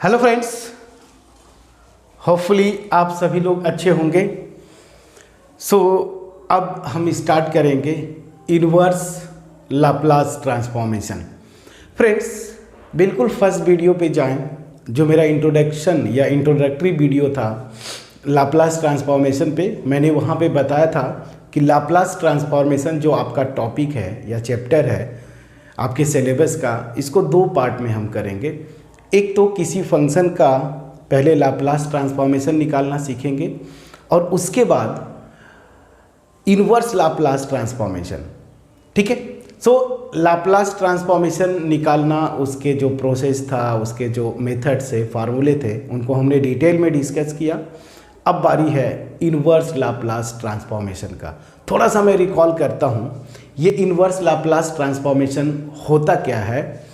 Hello friends, hopefully आप सभी लोग अच्छे होंगे। अब हम स्टार्ट करेंगे इन्वर्स लाप्लास ट्रांसफॉर्मेशन। फ्रेंड्स, बिल्कुल फर्स्ट वीडियो पे जाएं, जो मेरा इंट्रोडक्शन या इंट्रोडक्टरी वीडियो था लाप्लास ट्रांसफॉर्मेशन पे। मैंने वहाँ पे बताया था कि लाप्लास ट्रांसफॉर्मेशन जो आपका टॉपिक है या चैप्टर है आपके सिलेबस का, इसको दो पार्ट में हम करेंगे। एक तो किसी फंक्शन का पहले लाप्लास ट्रांसफॉर्मेशन निकालना सीखेंगे और उसके बाद इन्वर्स लाप्लास ट्रांसफॉर्मेशन। ठीक है। लाप्लास ट्रांसफॉर्मेशन निकालना, उसके जो प्रोसेस था, उसके जो मेथड्स से फार्मूले थे, उनको हमने डिटेल में डिस्कस किया। अब बारी है इन्वर्स लाप्लास ट्रांसफॉर्मेशन का। थोड़ा सा मैं रिकॉल करता हूँ, ये इन्वर्स लाप्लास ट्रांसफॉर्मेशन होता क्या है।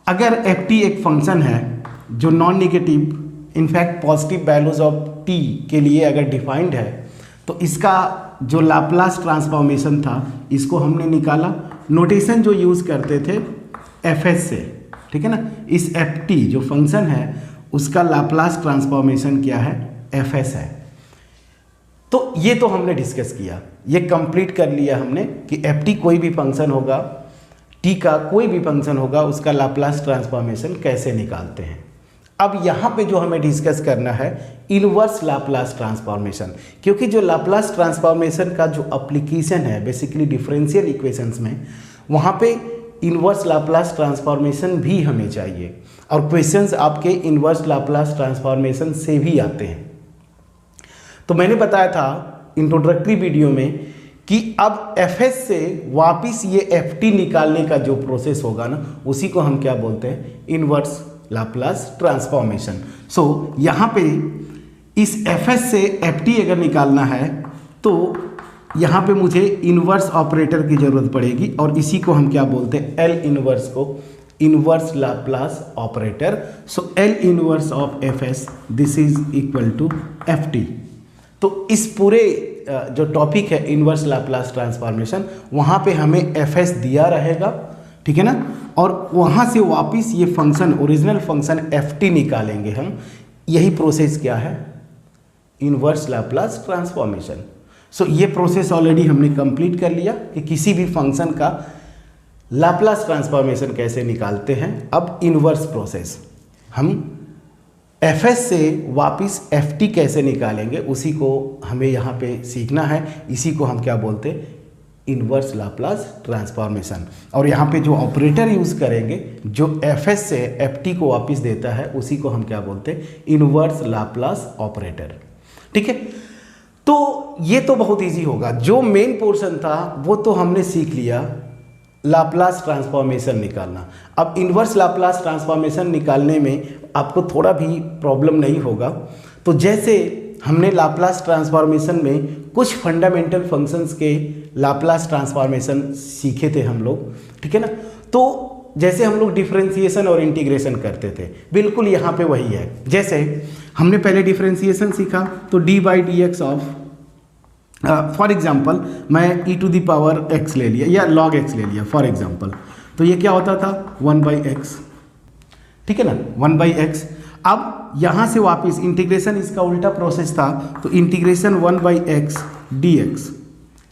अगर ft एक फंक्शन है जो non negative in fact positive values of t के लिए अगर डिफाइंड है, तो इसका जो लाप्लास ट्रांसफॉर्मेशन था इसको हमने निकाला। नोटेशन जो यूज़ करते थे fs से, ठीक है ना। इस ft जो फंक्शन है उसका लाप्लास ट्रांसफॉर्मेशन क्या है, fs है। तो ये तो हमने डिस्कस किया, ये कंप्लीट कर लिया हमने कि ft कोई भी फंक्शन होगा, t का कोई भी फंक्शन होगा, उसका लाप्लास ट्रांसफॉर्मेशन कैसे निकालते हैं। अब यहाँ पे जो हमें डिस्कस करना है इन्वर्स लाप्लास ट्रांसफॉर्मेशन, क्योंकि जो लाप्लास ट्रांसफॉर्मेशन का जो एप्लीकेशन है बेसिकली डिफरेंशियल इक्वेशंस में, वहाँ पे इन्वर्स लाप्लास ट्रांसफॉर्मेशन भी हमें चाहिए और क्वेश्चंस आपके इन्वर्स लाप्लास ट्रांसफॉर्मेशन से भी आते हैं। तो मैंने बताया था इंट्रोडक्टरी वीडियो में कि अब fs से वापिस ये ft निकालने का जो प्रोसेस होगा ना, उसी को हम क्या बोलते हैं, इन्वर्स लाप्लास ट्रांसफॉर्मेशन। यहाँ पे इस fs से ft अगर निकालना है तो यहाँ पे मुझे इन्वर्स ऑपरेटर की ज़रूरत पड़ेगी और इसी को हम क्या बोलते हैं, L इन्वर्स को inverse Laplace operator. L inverse of fs this is equal to ft। तो इस पूरे जो टॉपिक है इन्वर्स लाप्लास ट्रांसफॉर्मेशन, वहाँ पे हमें fs दिया रहेगा, ठीक है ना, और वहाँ से वापस ये फंक्शन ओरिजिनल फंक्शन ft निकालेंगे हम। यही प्रोसेस क्या है, इन्वर्स लाप्लास ट्रांसफॉर्मेशन। ये प्रोसेस ऑलरेडी हमने कंप्लीट कर लिया कि किसी भी फंक्शन का लाप्लास ट्रांसफॉर्मेशन कैसे निकालते हैं। अब इन्वर्स प्रोसेस, हम fs से वापस ft कैसे निकालेंगे, उसी को हमें यहाँ पे सीखना है। इसी को हम क्या बोलते हैं, इन्वर्स लाप्लास ट्रांसफॉर्मेशन। और यहाँ पे जो ऑपरेटर यूज़ करेंगे जो fs से ft को वापस देता है, उसी को हम क्या बोलते हैं, इन्वर्स लाप्लास ऑपरेटर। ठीक है। तो ये तो बहुत इजी होगा। जो मेन पोर्शन था वो तो हमने सीख लिया, लाप्लास ट्रांसफॉर्मेशन निकालना। अब इन्वर्स लाप्लास ट्रांसफॉर्मेशन निकालने में आपको थोड़ा भी प्रॉब्लम नहीं होगा। तो जैसे हमने लाप्लास ट्रांसफॉर्मेशन में कुछ फंडामेंटल फंक्शंस के लाप्लास ट्रांसफॉर्मेशन सीखे थे हम लोग, ठीक है ना। तो जैसे हम लोग डिफरेंशिएशन और इंटीग्रेशन करते थे, बिल्कुल यहाँ पे वही है। जैसे हमने पहले डिफरेंशिएशन सीखा तो d by d x of for example मैं e to the power x ले लिया या log x ले लिया फॉर एग्जाम्पल, तो ये क्या होता था 1/x, ठीक है ना, 1/x। अब यहाँ से वापस इंटीग्रेशन, इसका उल्टा प्रोसेस था, तो इंटीग्रेशन 1/x dx,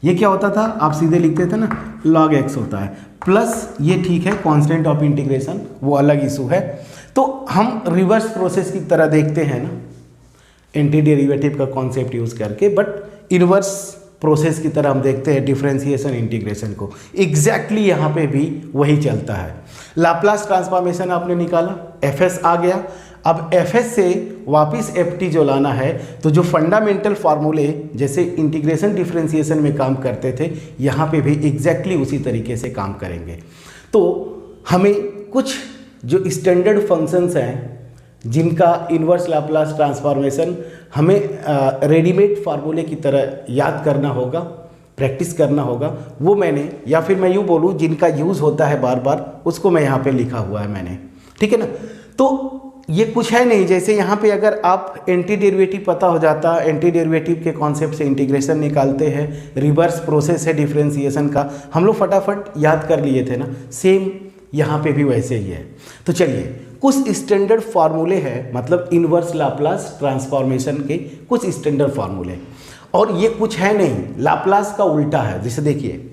ये क्या होता था, आप सीधे लिखते थे ना log x होता है, प्लस ये ठीक है कांस्टेंट ऑफ इंटीग्रेशन, वो अलग इशू है। तो हम रिवर्स प्रोसेस की तरह देखते हैं ना, एंटी डेरिवेटिव का कॉन्सेप्ट यूज़ करके, बट इन्वर्स प्रोसेस की तरह हम देखते हैं डिफरेंशिएशन इंटीग्रेशन को। एग्जैक्टली यहाँ पे भी वही चलता है। लाप्लास ट्रांसफॉर्मेशन आपने निकाला, fs आ गया। अब fs से वापस ft जो लाना है, तो जो फंडामेंटल फार्मूले जैसे इंटीग्रेशन डिफरेंशिएशन में काम करते थे, यहाँ पे भी एग्जैक्टली उसी तरीके से काम करेंगे। तो हमें कुछ जो स्टैंडर्ड फंक्शंस हैं जिनका इन्वर्स लाप्लास ट्रांसफॉर्मेशन हमें रेडीमेड फार्मूले की तरह याद करना होगा, प्रैक्टिस करना होगा। वो मैंने, या फिर मैं यूँ बोलूँ जिनका यूज़ होता है बार बार, उसको मैं यहाँ पे लिखा हुआ है मैंने, ठीक है ना। तो ये कुछ है नहीं, जैसे यहाँ पे अगर आप एंटी डेरिवेटिव पता हो जाता, एंटी डेरिवेटिव के कॉन्सेप्ट से इंटीग्रेशन निकालते हैं, रिवर्स प्रोसेस है डिफरेंशिएशन का, हम लोग फटाफट याद कर लिए थे ना। सेम यहाँ पे भी वैसे ही है। तो चलिए कुछ स्टैंडर्ड फार्मूले हैं, मतलब इनवर्स लाप्लास ट्रांसफॉर्मेशन के कुछ स्टैंडर्ड फार्मूले, और ये कुछ है नहीं, लाप्लास का उल्टा है। जैसे देखिए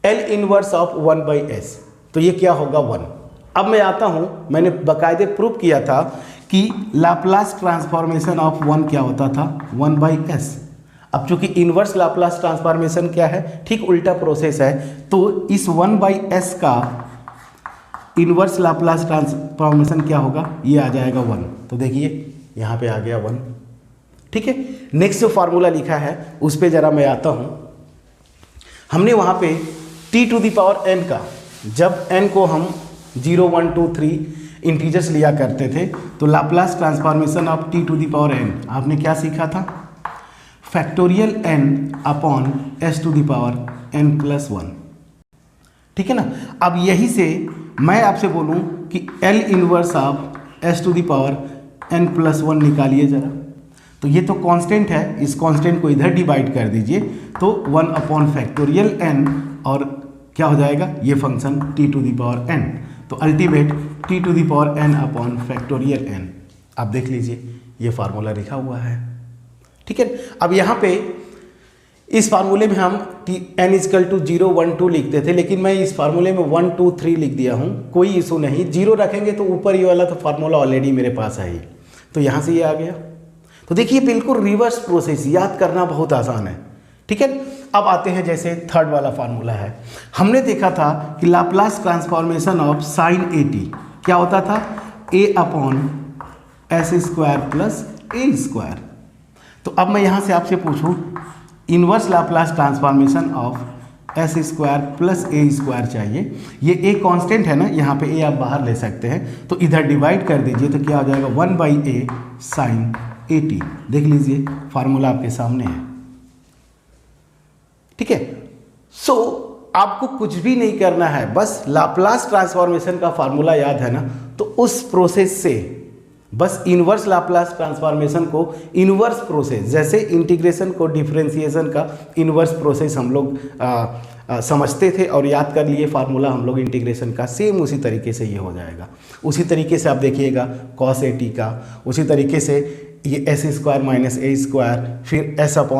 L इनवर्स ऑफ 1/s, तो ये क्या होगा 1। अब मैं आता हूँ, मैंने बाकायदे प्रूव किया था कि लाप्लास ट्रांसफॉर्मेशन ऑफ 1 क्या होता था 1/s। अब चूंकि इनवर्स लाप्लास ट्रांसफॉर्मेशन क्या है, ठीक उल्टा प्रोसेस है, तो इस 1/s का इनवर्स लाप्लास ट्रांसफॉर्मेशन क्या होगा, ये आ जाएगा 1। तो देखिए यहाँ पे आ गया 1। ठीक है, नेक्स्ट जो फार्मूला लिखा है उस पर जरा मैं आता हूँ। हमने वहाँ पे t⁴n का, जब n को हम 0, 1, 2, 3 इंटीजर्स लिया करते थे, तो लाप्लास ट्रांसफॉर्मेशन ऑफ t⁴n आपने क्या सीखा था, फैक्टोरियल n अपॉन s⁴n+1। ठीक है ना। अब यही से मैं आपसे बोलूं कि L इनवर्स ऑफ s⁴n+1 निकालिए ज़रा, तो ये तो कांस्टेंट है, इस कांस्टेंट को इधर डिवाइड कर दीजिए, तो 1 अपॉन फैक्टोरियल n, और क्या हो जाएगा ये फंक्शन t⁴n, तो ultimate t⁴n upon factorial n। आप देख लीजिए ये फार्मूला लिखा हुआ है। ठीक है, अब यहाँ पे इस फार्मूले में हम n = 0, 1, 2 लिखते थे, लेकिन मैं इस फार्मूले में 1, 2, 3 लिख दिया हूँ, कोई इशू नहीं। 0 रखेंगे तो ऊपर ये वाला तो फार्मूला ऑलरेडी मेरे पास है ही, तो यहाँ से ये आ गया। तो देखिए बिल्कुल रिवर्स प्रोसेस, याद करना बहुत आसान है। ठीक है, अब आते हैं जैसे थर्ड वाला फार्मूला है। हमने देखा था कि Laplace transformation of sine at क्या होता था, a/s² + a²। तो अब मैं यहाँ से आपसे पूछूं, inverse Laplace transformation of s² + a² चाहिए। ये a कांस्टेंट है ना, यहाँ पे a आप बाहर ले सकते हैं, तो इधर डिवाइड कर दीजिए, तो क्या हो जाएगा 1/a sin at। देख लीजिए फार्मूला आपके सामने है। ठीक है, सो आपको कुछ भी नहीं करना है, बस लाप्लास ट्रांसफॉर्मेशन का फार्मूला याद है ना, तो उस प्रोसेस से बस इनवर्स लाप्लास ट्रांसफॉर्मेशन को इनवर्स प्रोसेस, जैसे इंटीग्रेशन को डिफरेंशिएशन का इनवर्स प्रोसेस हम लोग समझते थे और याद कर लिए फार्मूला हम लोग इंटीग्रेशन का, सेम उसी तरीके से ये हो जाएगा। उसी तरीके से आप देखिएगा cos at का, उसी तरीके से ये s² - a², फिर s/s² -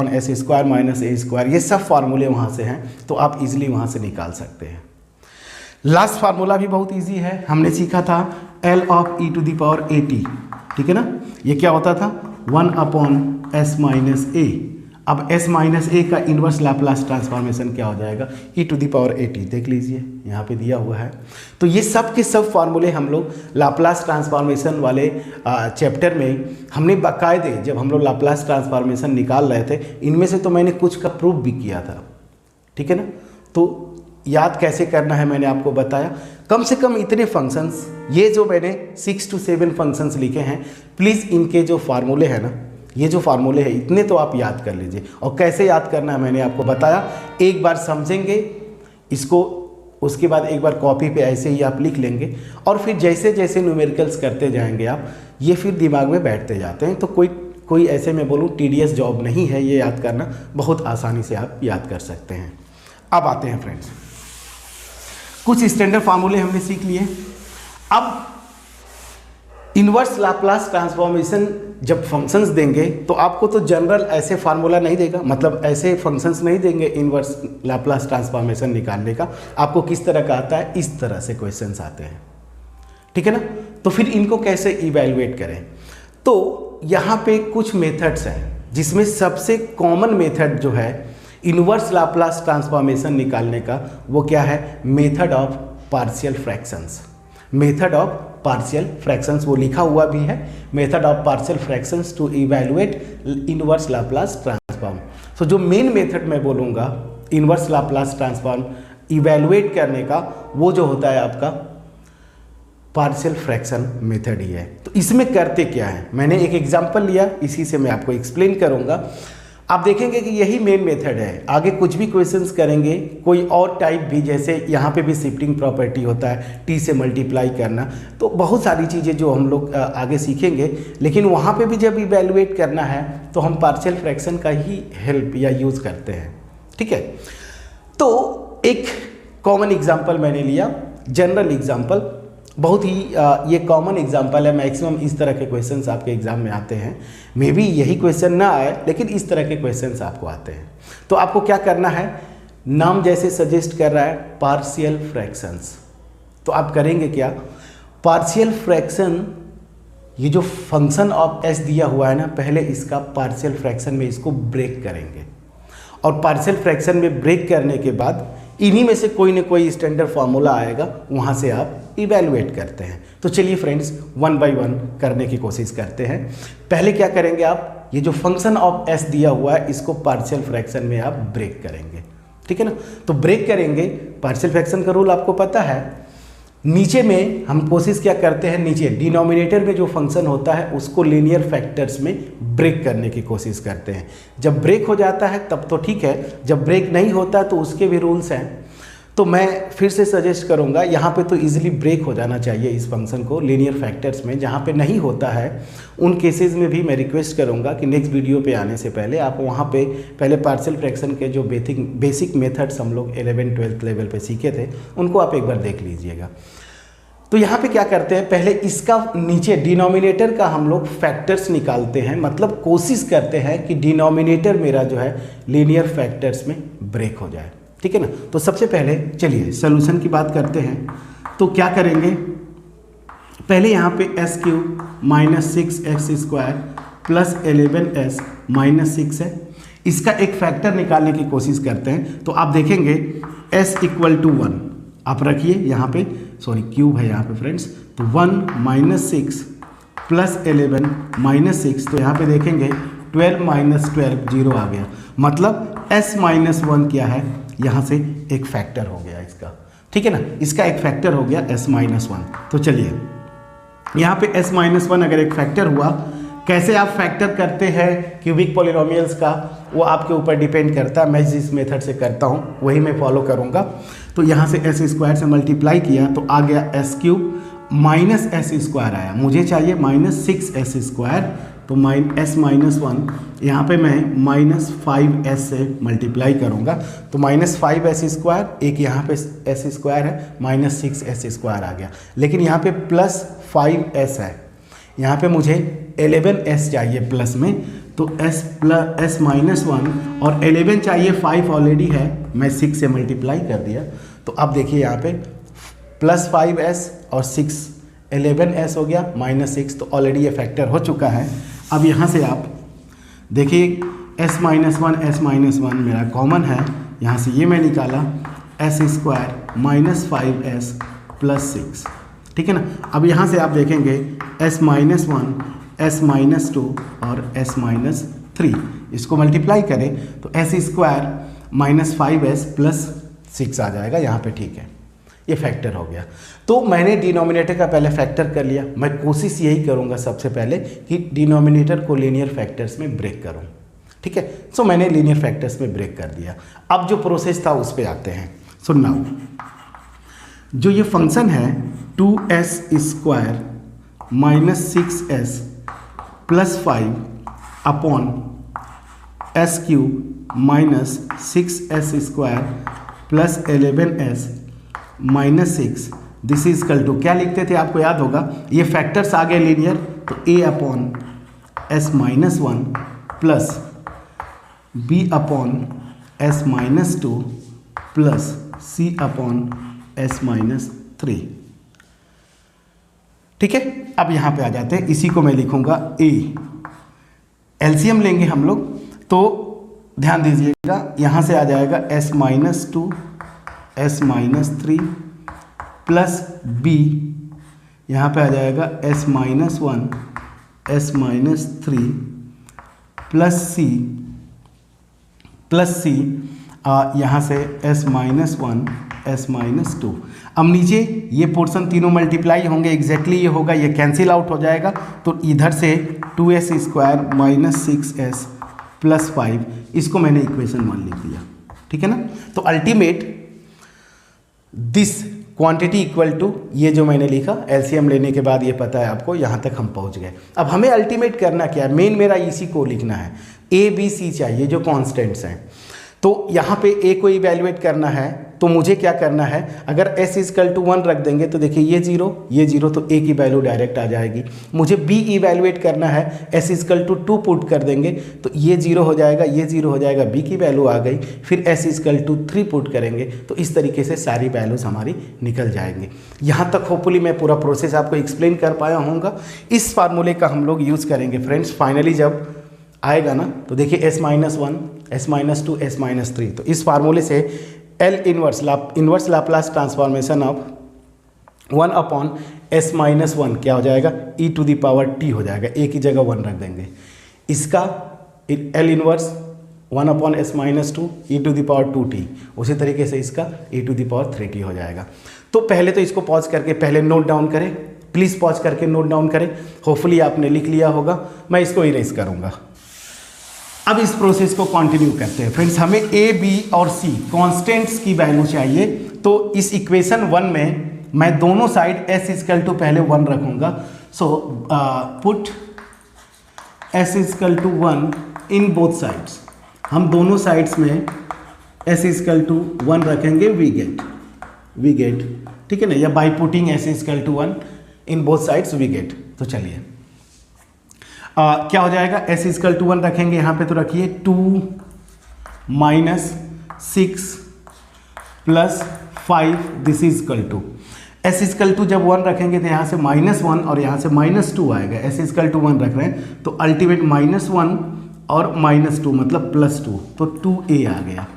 a², ये सब फार्मूले वहाँ से हैं, तो आप इजीली वहाँ से निकाल सकते हैं। लास्ट फार्मूला भी बहुत इजी है, हमने सीखा था L ऑफ e⁴at। ठीक है ना, ये क्या होता था 1/s - a। अब s - a का इनवर्स लाप्लास ट्रांसफॉर्मेशन क्या हो जाएगा e⁴at। देख लीजिए यहाँ पे दिया हुआ है। तो ये सब के सब फार्मूले हम लोग लाप्लास ट्रांसफॉर्मेशन वाले चैप्टर में हमने बाकायदे, जब हम लोग लाप्लास ट्रांसफॉर्मेशन निकाल रहे थे, इनमें से तो मैंने कुछ का प्रूफ भी किया था। ठीक है ना, तो याद कैसे करना है मैंने आपको बताया। कम से कम इतने फंक्शंस, ये जो मैंने 6 to 7 फंक्शंस लिखे हैं, प्लीज़ इनके जो फार्मूले हैं ना, ये जो फार्मूले हैं इतने तो आप याद कर लीजिए। और कैसे याद करना है मैंने आपको बताया, एक बार समझेंगे इसको, उसके बाद एक बार कॉपी पे ऐसे ही आप लिख लेंगे, और फिर जैसे जैसे न्यूमेरिकल्स करते जाएंगे आप, ये फिर दिमाग में बैठते जाते हैं। तो कोई ऐसे मैं बोलूँ टीडियस जॉब नहीं है ये याद करना, बहुत आसानी से आप याद कर सकते हैं। अब आते हैं फ्रेंड्स, कुछ स्टैंडर्ड फार्मूले हमने सीख लिए। अब इनवर्स लाप्लास ट्रांसफॉर्मेशन जब फंक्शंस देंगे तो आपको तो जनरल ऐसे फार्मूला नहीं देगा, मतलब ऐसे फंक्शंस नहीं देंगे इनवर्स लाप्लास ट्रांसफॉर्मेशन निकालने का। आपको किस तरह का आता है, इस तरह से क्वेश्चंस आते हैं। ठीक है ना, तो फिर इनको कैसे इवैल्यूएट करें, तो यहाँ पे कुछ मेथड्स हैं, जिसमें सबसे कॉमन मेथड जो है इनवर्स लाप्लास ट्रांसफॉर्मेशन निकालने का, वो क्या है, method of partial fractions. Method of partial fractions वो लिखा हुआ भी है, method of partial fractions to evaluate inverse Laplace transform. So जो मेन मेथड मैं बोलूँगा इनवर्स लाप्लास ट्रांसफॉर्म इवैल्यूएट करने का, वो जो होता है आपका पार्शियल फ्रैक्शन मेथड ही है। तो इसमें करते क्या है, मैंने एक एग्जांपल लिया, इसी से मैं आपको एक्सप्लेन करूँगा। आप देखेंगे कि यही मेन मेथड है। आगे कुछ भी क्वेश्चंस करेंगे, कोई और टाइप भी, जैसे यहाँ पे भी शिफ्टिंग प्रॉपर्टी होता है, t से मल्टीप्लाई करना, तो बहुत सारी चीज़ें जो हम लोग आगे सीखेंगे। लेकिन वहाँ पे भी जब इवैल्यूएट करना है तो हम पार्शियल फ्रैक्शन का ही हेल्प या यूज़ करते हैं। ठीक है, तो एक कॉमन एग्जाम्पल मैंने लिया, जनरल एग्जाम्पल, बहुत ही ये कॉमन एग्जांपल है, मैक्सिमम इस तरह के क्वेश्चंस आपके एग्जाम में आते हैं। मे बी यही क्वेश्चन ना आए, लेकिन इस तरह के क्वेश्चंस आपको आते हैं। तो आपको क्या करना है, नाम जैसे सजेस्ट कर रहा है पार्शियल फ्रैक्शंस, तो आप करेंगे क्या, पार्शियल फ्रैक्शन, ये जो फंक्शन ऑफ एस दिया हुआ है ना, पहले इसका पार्शियल फ्रैक्शन में इसको ब्रेक करेंगे, और पार्शियल फ्रैक्शन में ब्रेक करने के बाद इन्हीं में से कोई ना कोई स्टैंडर्ड फार्मूला आएगा, वहाँ से आप इवैल्यूएट करते हैं। तो चलिए फ्रेंड्स, वन बाय वन करने की कोशिश करते हैं। पहले क्या करेंगे आप, ये जो फंक्शन ऑफ एस दिया हुआ है इसको पार्शियल फ्रैक्शन में आप ब्रेक करेंगे, ठीक है ना। तो ब्रेक करेंगे, पार्शियल फ्रैक्शन का रूल आपको पता है। नीचे में हम कोशिश क्या करते हैं, नीचे डिनोमिनेटर में जो फंक्शन होता है उसको लीनियर फैक्टर्स में ब्रेक करने की कोशिश करते हैं। जब ब्रेक हो जाता है तब तो ठीक है, जब ब्रेक नहीं होता तो उसके भी रूल्स हैं। तो मैं फिर से सजेस्ट करूंगा, यहाँ पे तो इजीली ब्रेक हो जाना चाहिए इस फंक्शन को लीनियर फैक्टर्स में। जहाँ पे नहीं होता है उन केसेस में भी मैं रिक्वेस्ट करूंगा कि नेक्स्ट वीडियो पे आने से पहले आप वहाँ पे पहले पार्शियल फ्रैक्शन के जो बेसिक मेथड्स हम लोग 11th-12th लेवल पे सीखे थे उनको आप एक बार देख लीजिएगा। तो यहाँ पे क्या करते हैं, पहले इसका नीचे डिनोमिनेटर का हम लोग फैक्टर्स निकालते हैं, मतलब कोशिश करते हैं कि डिनोमिनेटर मेरा जो है लीनियर फैक्टर्स में ब्रेक हो जाए, ठीक है ना। तो सबसे पहले चलिए सॉल्यूशन की बात करते हैं। तो क्या करेंगे, पहले यहाँ पे S cube minus 6x² plus 11s minus 6 है, इसका एक फैक्टर निकालने की कोशिश करते हैं। तो आप देखेंगे s इक्वल टू 1 आप रखिए यहाँ पे, सॉरी क्यूब है यहाँ पे फ्रेंड्स, तो 1 माइनस 6 प्लस 11 माइनस 6, तो यहाँ पे देखेंगे 12 माइनस 12 0 आ गया, मतलब s माइनस 1 क्या है, यहाँ से एक फैक्टर हो गया इसका, ठीक है ना, इसका एक फैक्टर हो गया s माइनस 1। तो चलिए यहाँ पे s माइनस 1 अगर एक फैक्टर हुआ, कैसे आप फैक्टर करते हैं क्यूबिक पॉलिनोमियल्स का, वो आपके ऊपर डिपेंड करता है। मैं जिस मेथड से करता हूँ वही मैं फॉलो करूँगा। तो यहाँ से s² से मल्टीप्लाई किया तो आ गया s क्यूब माइनस s² आया, मुझे चाहिए माइनस 6s², तो s माइनस 1 यहाँ पे मैं माइनस 5s से मल्टीप्लाई करूँगा, तो माइनस 5s², एक यहाँ पे s² है, माइनस 6s² आ गया। लेकिन यहाँ पे प्लस 5s है, यहाँ पे मुझे 11s चाहिए प्लस में, तो s माइनस 1 और 11 चाहिए, 5 ऑलरेडी है, मैं 6 से मल्टीप्लाई कर दिया। तो अब देखिए यहाँ पे प्लस 5s और 6 11s हो गया माइनस 6, तो ऑलरेडी ये फैक्टर हो चुका है। अब यहाँ से आप देखिए s माइनस 1 मेरा कॉमन है, यहाँ से ये मैं निकाला s² माइनस 5s प्लस 6, ठीक है ना। अब यहाँ से आप देखेंगे s माइनस 1, s माइनस 2 और s माइनस 3, इसको मल्टीप्लाई करें तो s² माइनस 5s प्लस 6 आ जाएगा यहाँ पे, ठीक है, ये फैक्टर हो गया। तो मैंने डिनोमिनेटर का पहले फैक्टर कर लिया, मैं कोशिश यही करूँगा सबसे पहले कि डिनोमिनेटर को लीनियर फैक्टर्स में ब्रेक करूँ, ठीक है। सो मैंने लीनियर फैक्टर्स में ब्रेक कर दिया। अब जो प्रोसेस था उस पर आते हैं। सो नाउ जो ये फंक्शन है 2s² minus 6s plus 5 upon s³ minus 6s² plus 11s minus 6, this is equal to, क्या लिखते थे आपको याद होगा, ये फैक्टर्स आ गए लीनियर, तो a upon s minus 1 plus b upon s minus 2 plus c upon s minus 3, ठीक है। अब यहाँ पे आ जाते हैं, इसी को मैं लिखूंगा a, एलसीएम लेंगे हम लोग, तो ध्यान दीजिएगा यहाँ से आ जाएगा s minus 2 s minus 3 plus b, यहाँ पे आ जाएगा s minus 1 s minus 3 plus c यहाँ से s माइनस 1 s माइनस 2। अब नीचे ये पोर्शन तीनों मल्टीप्लाई होंगे, एग्जैक्टली ये होगा, ये कैंसिल आउट हो जाएगा, तो इधर से 2s² माइनस 6s प्लस 5, इसको मैंने इक्वेशन 1 लिख दिया, ठीक है ना। तो ultimate this quantity equal to, ये जो मैंने लिखा एलसीएम लेने के बाद ये पता है आपको, यहाँ तक हम पहुँच गए। अब हमें अल्टीमेट करना क्या है, मेन मेरा इसी को लिखना है, a b c चाहिए जो कॉन्स्टेंट्स हैं। तो यहाँ पे a को इवैल्यूएट करना है तो मुझे क्या करना है, अगर s इक्वल टू 1 रख देंगे तो देखिए ये जीरो तो a की वैल्यू डायरेक्ट आ जाएगी। मुझे b इवेलुएट करना है, s इक्वल टू 2 पुट कर देंगे तो ये 0 हो जाएगा, ये 0 हो जाएगा, b की वैल्यू आ गई। फिर s इक्वल टू 3 पुट करेंगे तो इस तरीके से सारी वैल्यूज हमारी निकल जाएंगे। यहाँ तक होपफुली मैं पूरा प्रोसेस आपको एक्सप्लेन कर पाया होऊंगा। इस फार्मूले का हम लोग यूज़ करेंगे फ्रेंड्स फाइनली जब आएगा ना, तो देखिए s minus 1, s minus 2, s minus 3, तो इस फार्मूले से L inverse Laplace transformation of 1 upon s minus 1 क्या हो जाएगा, e to the power t हो जाएगा, a की जगह 1 रख देंगे। इसका L inverse 1 upon s minus 2 e to the power 2t, उसी तरीके से इसका e to the power 3t हो जाएगा। तो पहले तो इसको पॉज करके पहले नोट डाउन करें, प्लीज़ पॉज करके नोट डाउन करें। होपफुली आपने लिख लिया होगा, मैं इसको इरेज करूँगा। अब इस प्रोसेस को कंटिन्यू करते हैं फ्रेंड्स। हमें a, b और c कांस्टेंट्स की वैल्यू चाहिए, तो इस इक्वेशन 1 में मैं दोनों साइड s इक्वल टू पहले 1 रखूंगा। So put s equal to 1 in both sides. हम दोनों साइड्स में s इक्वल टू 1 रखेंगे, वी गेट, ठीक है ना, या by putting s equal to 1 in both sides we get. तो चलिए क्या हो जाएगा, s इक्वल टू 1 रखेंगे यहाँ पे, तो रखिए 2 minus 6 plus 5 this is equal to, s equal to जब 1 रखेंगे तो यहाँ से -1 और यहाँ से -2 आएगा। s इक्वल टू 1 रख रहे हैं तो अल्टीमेट -1 और -2 मतलब +2, तो 2a आ गया।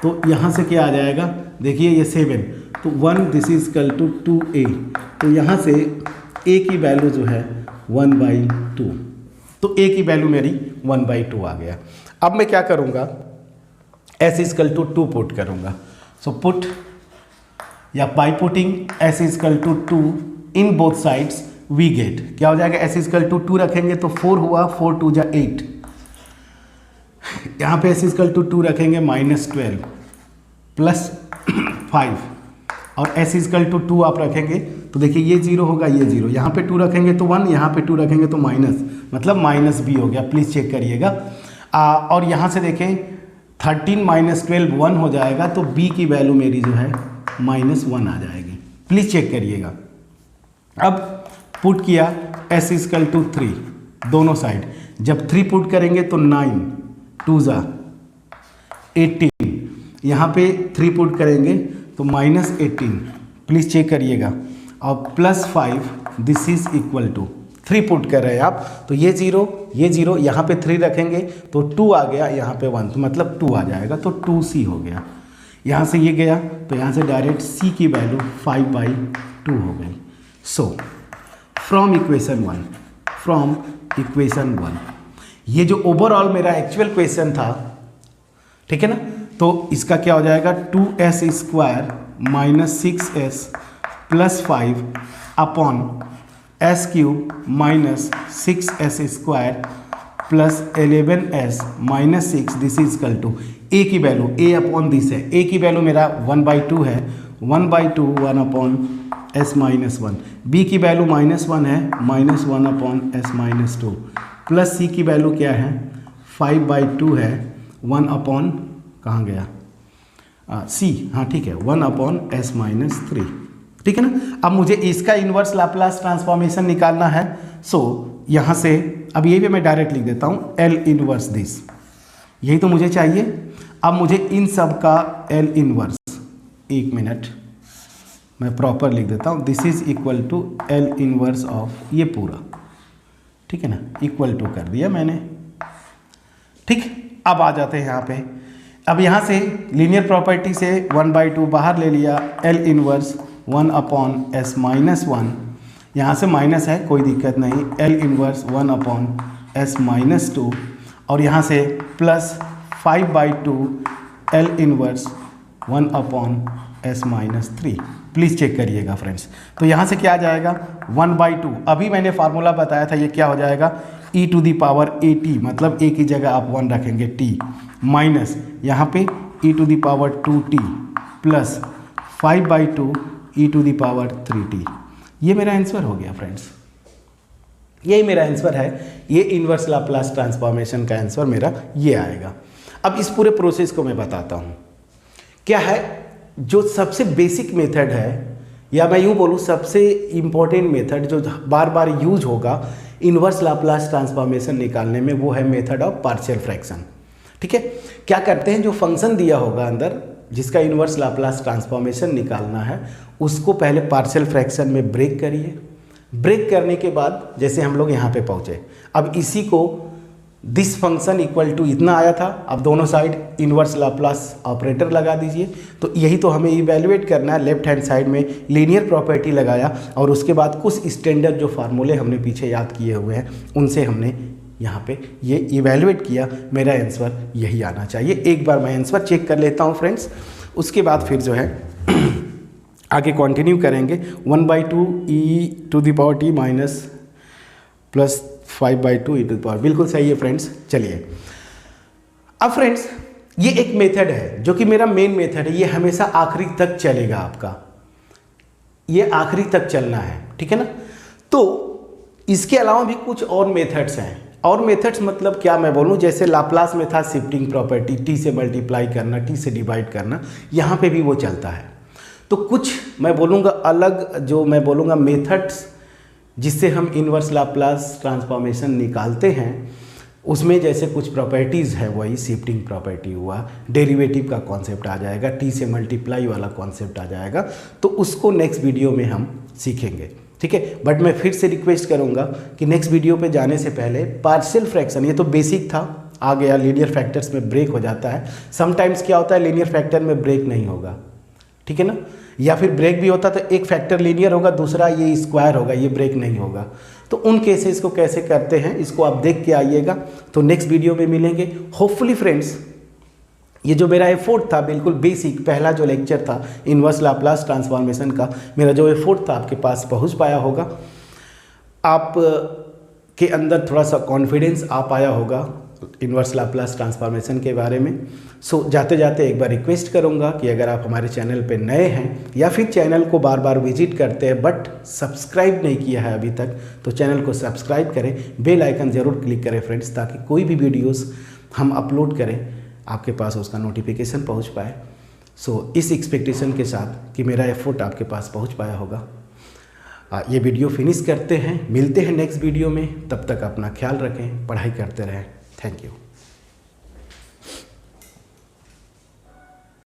तो यहाँ से क्या आ जाएगा, देखिए ये 7, तो 1 this is equal to 2a, तो यहाँ से a की वैल्यू जो है 1/2, तो a की वैल्यू मेरी 1/2 आ गया। अब मैं क्या करूँगा, s इक्वल टू 2 पुट करूँगा। सो पुट या by putting s equal to 2 in both sides we get, क्या हो जाएगा, s इक्वल टू 2 रखेंगे तो 4 हुआ, 4 2 जा 8, यहाँ पे s इक्वल टू 2 रखेंगे -12 प्लस 5, और s इक्वल टू 2 आप रखेंगे तो देखिए ये 0 होगा, ये 0, यहाँ पे 2 रखेंगे तो 1, यहाँ पे 2 रखेंगे तो माइनस, मतलब -b हो गया। प्लीज़ चेक करिएगा। और यहाँ से देखें 13 माइनस 12 1 हो जाएगा, तो b की वैल्यू मेरी जो है -1 आ जाएगी। प्लीज़ चेक करिएगा। अब पुट किया s इक्वल टू 3 दोनों साइड, जब 3 पुट करेंगे तो 9 2 जा 18, यहाँ पे 3 पुट करेंगे तो -18, प्लीज़ चेक करिएगा, और +5 this is equal to 3 put कर रहे हैं आप, तो ये 0 यहाँ पे 3 रखेंगे तो 2 आ गया, यहाँ पे 1, तो मतलब 2 आ जाएगा, तो 2c हो गया। यहाँ से ये गया तो यहाँ से डायरेक्ट c की वैल्यू 5/2 हो गई। सो फ्रॉम इक्वेशन 1 ये जो ओवरऑल मेरा एक्चुअल क्वेश्चन था, ठीक है ना, तो इसका क्या हो जाएगा, 2s square minus 6s plus 5 upon s cube minus 6s square plus 11s minus 6 this is equal to a की वैल्यू a अपॉन दिस है, a की वैल्यू मेरा 1/2 है, 1/2 1 अपॉन s माइनस 1, b की वैल्यू -1 है, -1 upon s minus 2, plus c की value क्या है 5/2 है, 1 अपॉन कहाँ गया c, हाँ ठीक है 1 अपॉन s माइनस 3, ठीक है ना। अब मुझे इसका इन्वर्स लाप्लास ट्रांसफॉर्मेशन निकालना है। सो यहाँ से अब ये भी मैं डायरेक्ट लिख देता हूँ L इन्वर्स दिस, यही तो मुझे चाहिए। अब मुझे इन सब का L इन्वर्स, एक मिनट मैं प्रॉपर लिख देता हूँ, this is equal to L inverse of ये पूरा, ठीक है ना, इक्वल टू कर दिया मैंने, ठीक। अब आ जाते हैं यहाँ पे, अब यहाँ से लीनियर प्रॉपर्टी से 1/2 बाहर ले लिया, L inverse 1 upon s minus 1, यहाँ से माइनस है कोई दिक्कत नहीं, L inverse 1 upon s minus 2, और यहाँ से plus 5/2 L inverse 1 upon s minus 3। Please check करिएगा फ्रेंड्स। तो यहाँ से क्या आ जाएगा 1/2, अभी मैंने फार्मूला बताया था, ये क्या हो जाएगा e to the power at, मतलब a की जगह आप 1 रखेंगे t, माइनस यहाँ पे e to the power 2t plus 5/2 e to the power 3t। ये मेरा आंसर हो गया फ्रेंड्स, यही मेरा आंसर है, ये इन्वर्स लाप्लास ट्रांसफॉर्मेशन का आंसर मेरा ये आएगा। अब इस पूरे प्रोसेस को मैं बताता हूँ क्या है। जो सबसे बेसिक मेथड है, या मैं यूँ बोलूँ सबसे इम्पॉर्टेंट मेथड जो बार बार यूज होगा इन्वर्स लाप्लास ट्रांसफॉर्मेशन निकालने में, वो है मेथड ऑफ पार्शियल फ्रैक्शन। ठीक है, क्या करते हैं, जो फंक्शन दिया होगा अंदर जिसका इन्वर्स लाप्लास ट्रांसफॉर्मेशन निकालना है, उसको पहले पार्शियल फ्रैक्शन में ब्रेक करिए। ब्रेक करने के बाद जैसे हम लोग यहाँ पे पहुँचे, अब इसी को दिस फंक्शन इक्वल टू इतना आया था, अब दोनों साइड इन्वर्स लाप्लास ऑपरेटर लगा दीजिए। तो यही तो हमें इवैल्यूएट करना है। लेफ्ट हैंड साइड में लीनियर प्रॉपर्टी लगाया और उसके बाद कुछ स्टैंडर्ड जो फार्मूले हमने पीछे याद किए हुए हैं उनसे हमने यहाँ पे ये इवैल्यूएट किया। मेरा आंसर यही आना चाहिए। एक बार मैं आंसर चेक कर लेता हूँ फ्रेंड्स, उसके बाद फिर जो है आगे कंटिन्यू करेंगे। 1/2 e⁻t माइनस प्लस 5/2 e⁻, बिल्कुल सही है फ्रेंड्स। चलिए अब फ्रेंड्स ये एक मेथड है जो कि मेरा मेन मेथड है, ये हमेशा आखिरी तक चलेगा आपका, ये आखिरी तक चलना है, ठीक है ना। तो इसके अलावा भी कुछ और मेथड्स हैं, और मेथड्स मतलब क्या मैं बोलूँ, जैसे लाप्लास में था शिफ्टिंग प्रॉपर्टी, टी से मल्टीप्लाई करना, टी से डिवाइड करना, यहाँ पे भी वो चलता है। तो कुछ मैं बोलूँगा अलग, जो मैं बोलूँगा मेथड्स जिससे हम इन्वर्स लाप्लास ट्रांसफॉर्मेशन निकालते हैं, उसमें जैसे कुछ प्रॉपर्टीज़ है, वही शिफ्टिंग प्रॉपर्टी हुआ, डेरिवेटिव का कॉन्सेप्ट आ जाएगा, टी से मल्टीप्लाई वाला कॉन्सेप्ट आ जाएगा, तो उसको नेक्स्ट वीडियो में हम सीखेंगे, ठीक है। बट मैं फिर से रिक्वेस्ट करूंगा कि नेक्स्ट वीडियो पे जाने से पहले पार्शियल फ्रैक्शन, ये तो बेसिक था, आ गया, लीनियर फैक्टर्स में ब्रेक हो जाता है। समटाइम्स क्या होता है, लीनियर फैक्टर में ब्रेक नहीं होगा, ठीक है ना, या फिर ब्रेक भी होता तो एक फैक्टर लीनियर होगा, दूसरा ये स्क्वायर होगा, ये ब्रेक नहीं होगा। तो उन केसेस को कैसे करते हैं इसको आप देख के आइएगा। तो नेक्स्ट वीडियो में मिलेंगे होपफुली फ्रेंड्स। ये जो मेरा एफर्ट था बिल्कुल बेसिक, पहला जो लेक्चर था इन्वर्स लाप्लास ट्रांसफॉर्मेशन का, मेरा जो एफर्ट था आपके पास पहुंच पाया होगा, आप के अंदर थोड़ा सा कॉन्फिडेंस आ पाया होगा इन्वर्स लाप्लास ट्रांसफॉर्मेशन के बारे में। सो जाते जाते एक बार रिक्वेस्ट करूंगा कि अगर आप हमारे चैनल पे नए हैं या फिर चैनल को बार बार विजिट करते हैं बट सब्सक्राइब नहीं किया है अभी तक, तो चैनल को सब्सक्राइब करें, बेल आइकन ज़रूर क्लिक करें फ्रेंड्स, ताकि कोई भी वीडियोस हम अपलोड करें आपके पास उसका नोटिफिकेशन पहुंच पाए। सो इस एक्सपेक्टेशन के साथ कि मेरा एफर्ट आपके पास पहुंच पाया होगा, ये वीडियो फिनिश करते हैं। मिलते हैं नेक्स्ट वीडियो में, तब तक अपना ख्याल रखें, पढ़ाई करते रहें। Thank you.